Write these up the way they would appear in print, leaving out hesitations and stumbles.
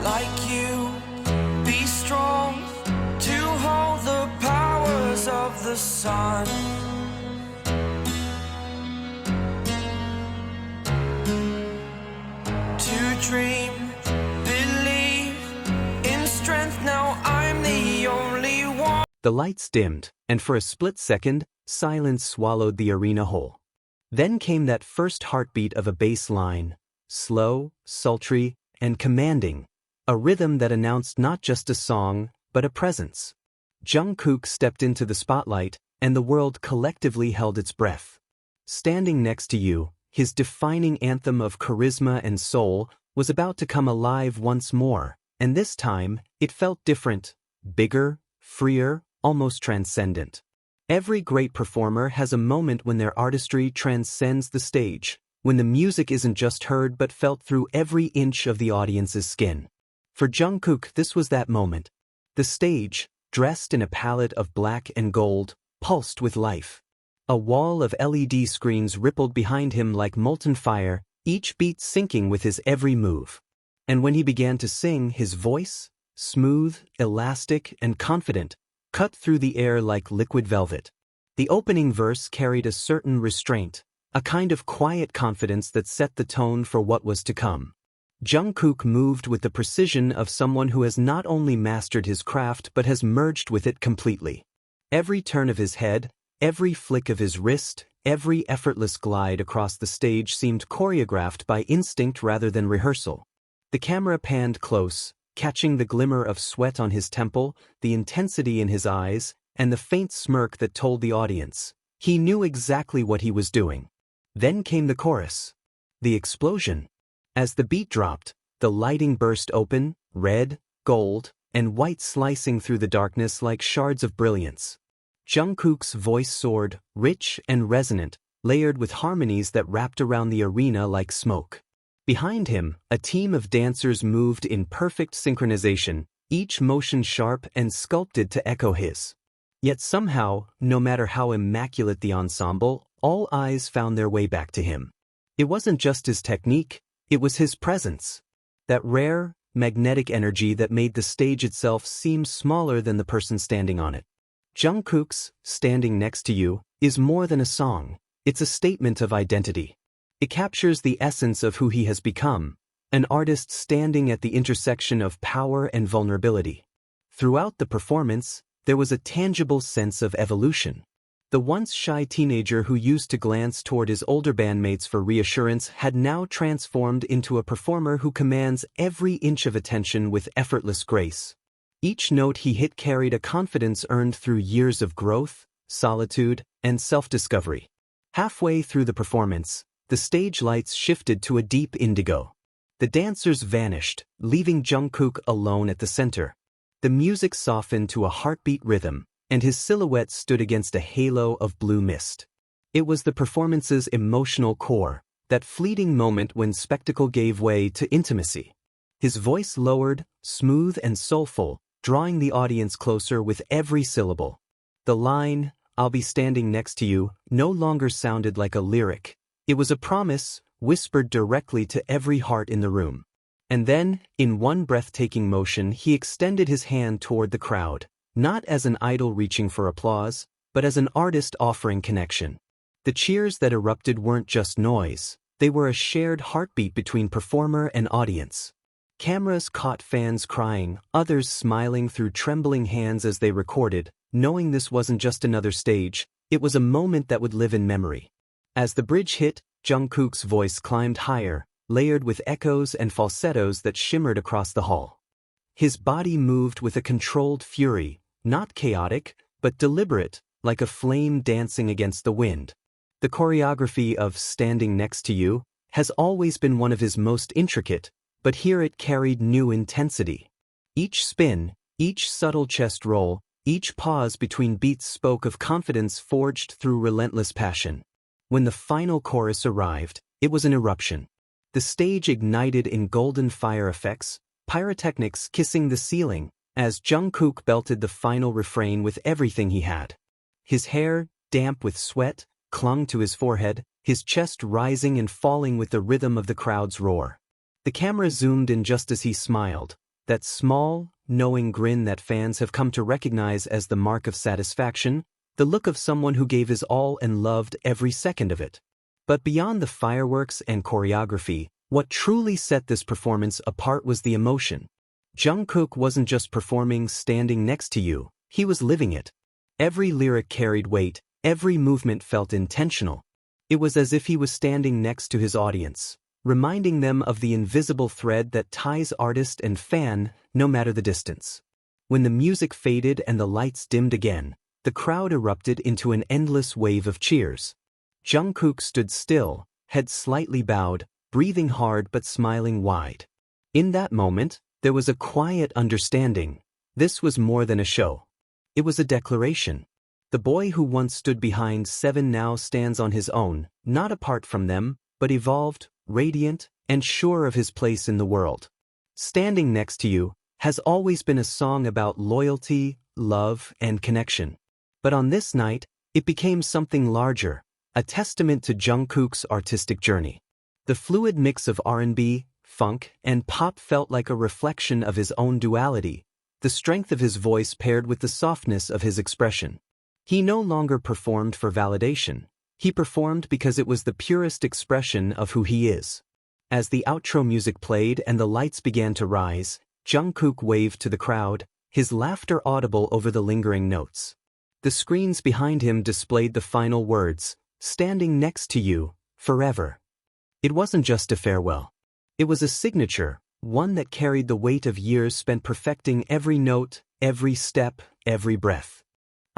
like you. Be strong to hold the powers of the sun. To dream, believe in strength. Now I'm the only one. The lights dimmed, and for a split second, silence swallowed the arena whole. Then came that first heartbeat of a bass line, slow, sultry, and commanding, a rhythm that announced not just a song, but a presence. Jungkook stepped into the spotlight, and the world collectively held its breath. Standing Next to You, his defining anthem of charisma and soul, was about to come alive once more, and this time, it felt different, bigger, freer, almost transcendent. Every great performer has a moment when their artistry transcends the stage, when the music isn't just heard but felt through every inch of the audience's skin. For Jungkook, this was that moment. The stage, dressed in a palette of black and gold, pulsed with life. A wall of LED screens rippled behind him like molten fire, each beat syncing with his every move. And when he began to sing, his voice, smooth, elastic, and confident, cut through the air like liquid velvet. The opening verse carried a certain restraint, a kind of quiet confidence that set the tone for what was to come. Jungkook moved with the precision of someone who has not only mastered his craft but has merged with it completely. Every turn of his head, every flick of his wrist, every effortless glide across the stage seemed choreographed by instinct rather than rehearsal. The camera panned close, catching the glimmer of sweat on his temple, the intensity in his eyes, and the faint smirk that told the audience he knew exactly what he was doing. Then came the chorus. The explosion. As the beat dropped, the lighting burst open, red, gold, and white slicing through the darkness like shards of brilliance. Jungkook's voice soared, rich and resonant, layered with harmonies that wrapped around the arena like smoke. Behind him, a team of dancers moved in perfect synchronization, each motion sharp and sculpted to echo his. Yet somehow, no matter how immaculate the ensemble, all eyes found their way back to him. It wasn't just his technique, it was his presence. That rare, magnetic energy that made the stage itself seem smaller than the person standing on it. Jungkook's Standing Next to You is more than a song, it's a statement of identity. It captures the essence of who he has become, an artist standing at the intersection of power and vulnerability. Throughout the performance, there was a tangible sense of evolution. The once shy teenager who used to glance toward his older bandmates for reassurance had now transformed into a performer who commands every inch of attention with effortless grace. Each note he hit carried a confidence earned through years of growth, solitude, and self-discovery. Halfway through the performance, the stage lights shifted to a deep indigo. The dancers vanished, leaving Jungkook alone at the center. The music softened to a heartbeat rhythm, and his silhouette stood against a halo of blue mist. It was the performance's emotional core, that fleeting moment when spectacle gave way to intimacy. His voice lowered, smooth and soulful, drawing the audience closer with every syllable. The line, "I'll be standing next to you," no longer sounded like a lyric. It was a promise, whispered directly to every heart in the room. And then, in one breathtaking motion, he extended his hand toward the crowd, not as an idol reaching for applause, but as an artist offering connection. The cheers that erupted weren't just noise, they were a shared heartbeat between performer and audience. Cameras caught fans crying, others smiling through trembling hands as they recorded, knowing this wasn't just another stage, it was a moment that would live in memory. As the bridge hit, Jungkook's voice climbed higher, layered with echoes and falsettos that shimmered across the hall. His body moved with a controlled fury, not chaotic, but deliberate, like a flame dancing against the wind. The choreography of Standing Next to You has always been one of his most intricate, but here it carried new intensity. Each spin, each subtle chest roll, each pause between beats spoke of confidence forged through relentless passion. When the final chorus arrived, it was an eruption. The stage ignited in golden fire effects, pyrotechnics kissing the ceiling, as Jungkook belted the final refrain with everything he had. His hair, damp with sweat, clung to his forehead, his chest rising and falling with the rhythm of the crowd's roar. The camera zoomed in just as he smiled, that small, knowing grin that fans have come to recognize as the mark of satisfaction, the look of someone who gave his all and loved every second of it. But beyond the fireworks and choreography, what truly set this performance apart was the emotion. Jungkook wasn't just performing standing next to you, he was living it. Every lyric carried weight, every movement felt intentional. It was as if he was standing next to his audience, reminding them of the invisible thread that ties artist and fan, no matter the distance. When the music faded and the lights dimmed again, the crowd erupted into an endless wave of cheers. Jungkook stood still, head slightly bowed, breathing hard but smiling wide. In that moment, there was a quiet understanding. This was more than a show. It was a declaration. The boy who once stood behind seven now stands on his own, not apart from them, but evolved, radiant, and sure of his place in the world. Standing Next to You has always been a song about loyalty, love, and connection. But on this night, it became something larger, a testament to Jungkook's artistic journey. The fluid mix of R&B, funk, and pop felt like a reflection of his own duality, the strength of his voice paired with the softness of his expression. He no longer performed for validation. He performed because it was the purest expression of who he is. As the outro music played and the lights began to rise, Jungkook waved to the crowd, his laughter audible over the lingering notes. The screens behind him displayed the final words, "Standing next to you, forever." It wasn't just a farewell. It was a signature, one that carried the weight of years spent perfecting every note, every step, every breath.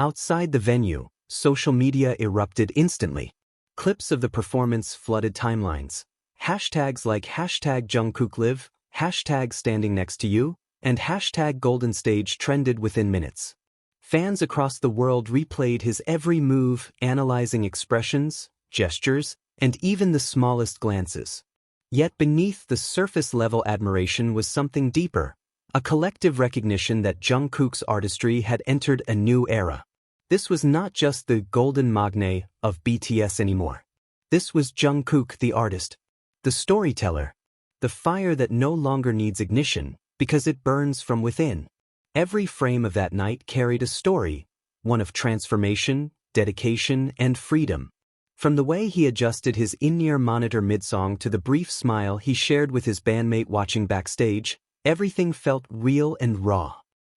Outside the venue, social media erupted instantly. Clips of the performance flooded timelines. Hashtags like #JungkookLive, #StandingNextToYou, and #GoldenStage trended within minutes. Fans across the world replayed his every move, analyzing expressions, gestures, and even the smallest glances. Yet beneath the surface-level admiration was something deeper, a collective recognition that Jungkook's artistry had entered a new era. This was not just the golden Maknae of BTS anymore. This was Jungkook the artist, the storyteller, the fire that no longer needs ignition because it burns from within. Every frame of that night carried a story, one of transformation, dedication, and freedom. From the way he adjusted his in-ear monitor mid-song to the brief smile he shared with his bandmate watching backstage, everything felt real and raw.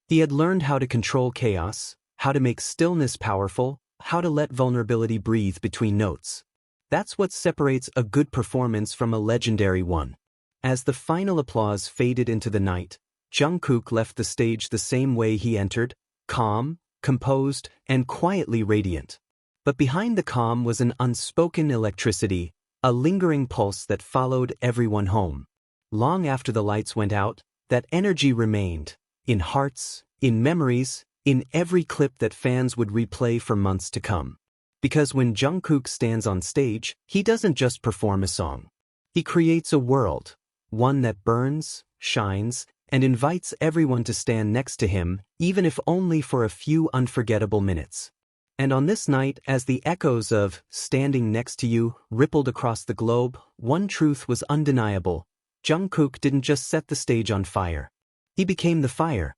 He had learned how to control chaos, how to make stillness powerful, how to let vulnerability breathe between notes. That's what separates a good performance from a legendary one. As the final applause faded into the night, Jungkook left the stage the same way he entered, calm, composed, and quietly radiant. But behind the calm was an unspoken electricity, a lingering pulse that followed everyone home. Long after the lights went out, that energy remained, in hearts, in memories, in every clip that fans would replay for months to come. Because when Jungkook stands on stage, he doesn't just perform a song. He creates a world, one that burns, shines, and invites everyone to stand next to him, even if only for a few unforgettable minutes. And on this night, as the echoes of "Standing Next to You" rippled across the globe, one truth was undeniable. Jungkook didn't just set the stage on fire. He became the fire.